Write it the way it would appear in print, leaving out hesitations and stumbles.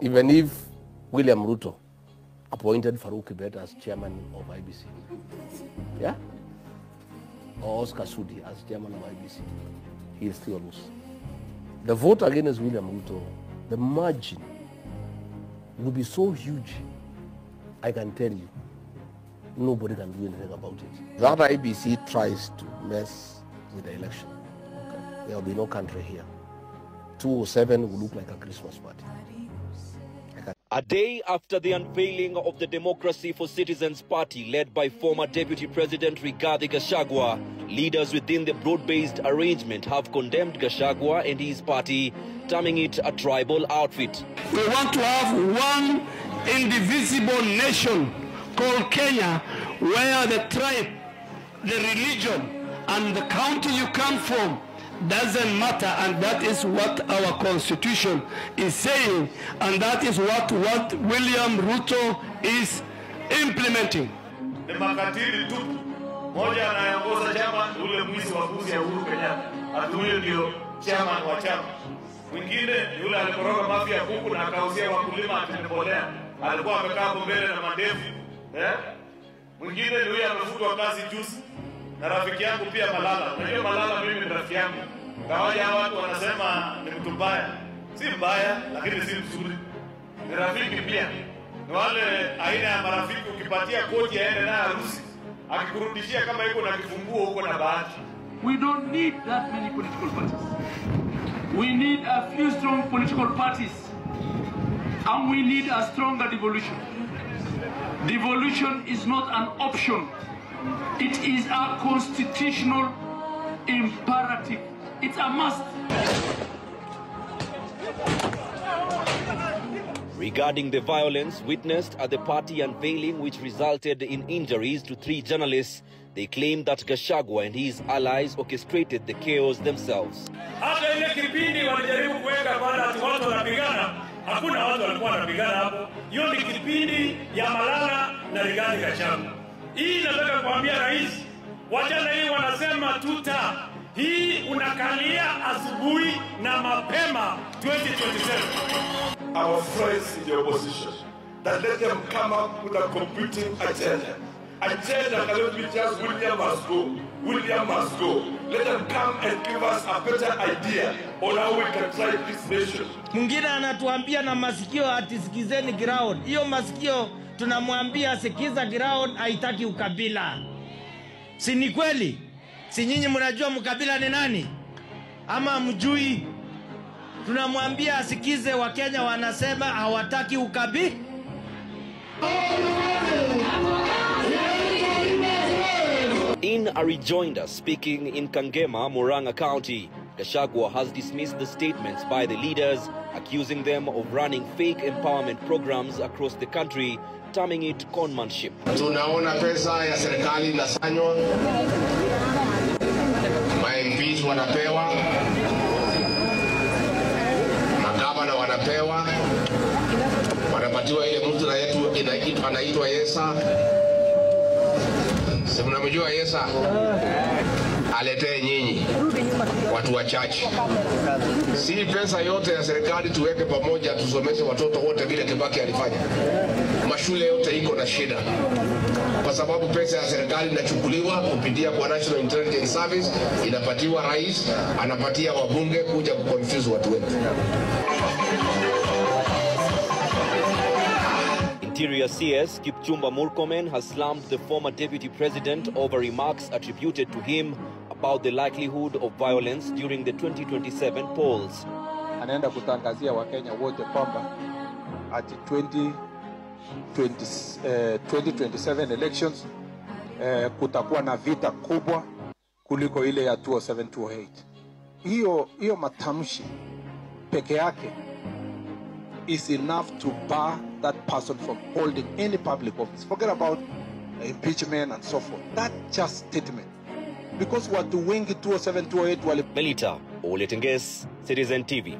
Even if William Ruto appointed Farouk Kibet as chairman of IBC, yeah, or Oscar Sudi as chairman of IBC, he'll still lose. The vote against William Ruto, the margin will be so huge, I can tell you, nobody can do anything about it. That IBC tries to mess with the election, there will be no country here. 207 will look like a Christmas party. A day after the unveiling of the Democracy for Citizens Party led by former Deputy President Rigathi Gachagua, leaders within the broad-based arrangement have condemned Gachagua and his party, terming it a tribal outfit. We want to have one indivisible nation called Kenya, where the tribe, the religion, and the county you come from doesn't matter, and that is what our constitution is saying, and that is what William Ruto is implementing. Ni makatili tu. Moja anayeongoza chama ule mwisi wa kuzi ya Uhuru Kenyatta. Atuye ndio chairman wa chama. Mwingine yule alikoroga mafia ya kuku na akauzia wakulima atimbolea. Alikuwa amekaa hapo mbele na mandevu. Mwingine ni yule amefutwa kazi juzi. Na rafiki yangu pia Malala. Unajua Malala mimi ni rafiki yangu. Kawaja watu wanasema ni mtu mbaya. Si mbaya, lakini si mzuri. Ni rafiki pia. Ni wale aina ya marafiki ukipatia koti aende naye harusi, akikurudishia kama yuko na kifunguo huko na bahati. We don't need that many political parties. We need a few strong political parties. And we need a stronger devolution. Devolution is not an option. It is a constitutional imperative. It's a must. Regarding the violence witnessed at the party unveiling, which resulted in injuries to 3 journalists, they claimed that Gachagua and his allies orchestrated the chaos themselves. Hata ile kipindi walijaribu kuweka bwana ati watu wanapigana, hakuna watu walikuwa wanapigana hapo. Hiyo ni kipindi ya Malala na Rigathi Gachagua. Hii nataka kuambia rais, wajana hii wanasema tuta. Hii unakalia asubuhi na mapema 2027. Our friends in the opposition, that let them come up with a competing agenda. Agenda cannot be just William must go, William must go. Let them come and give us a better idea on how we can drive this nation. Mwingine anatuambia na masikio ati sikizeni ground. Hiyo masikio tunamwambia sikiza ground, haitaki ukabila. Si ni kweli? Si nyinyi mnajua mkabila ni nani? Ama mjui? Tunamwambia asikize, Wakenya wanasema hawataki ukabila. In a rejoinder speaking in Kangema, Murang'a County, Gachagua has dismissed the statements by the leaders, accusing them of running fake empowerment programs across the country, terming it conmanship. Tunaona pesa ya serikali inasanywa, MPs wanapewa, magavana wanapewa, wanapatiwa ile mtu na yetu anaitwa Yesa. Si mnamjua Yesa? Aletee nyinyi watu wachache. Si pesa yote ya serikali tuweke pamoja tusomeshe watoto wote vile Kibaki alifanya. Mashule yote iko na shida, kwa sababu pesa ya serikali inachukuliwa kupitia kwa National Intelligence Service, inapatiwa rais, anapatia wabunge kuja kuconfuse watu wetu. Interior CS Kipchumba Murkomen has slammed the former deputy president over remarks attributed to him about the likelihood of violence during the 2027 polls. Anaenda kutangazia Wakenya wote kwamba ati 2027 elections kutakuwa na vita kubwa kuliko ile ya 2007-2008. Hiyo matamshi peke yake is enough to bar that person from holding any public office. Forget about impeachment and so forth. That just statement. Because watu wengi 2007-2008 Melita Oletenges, Citizen TV.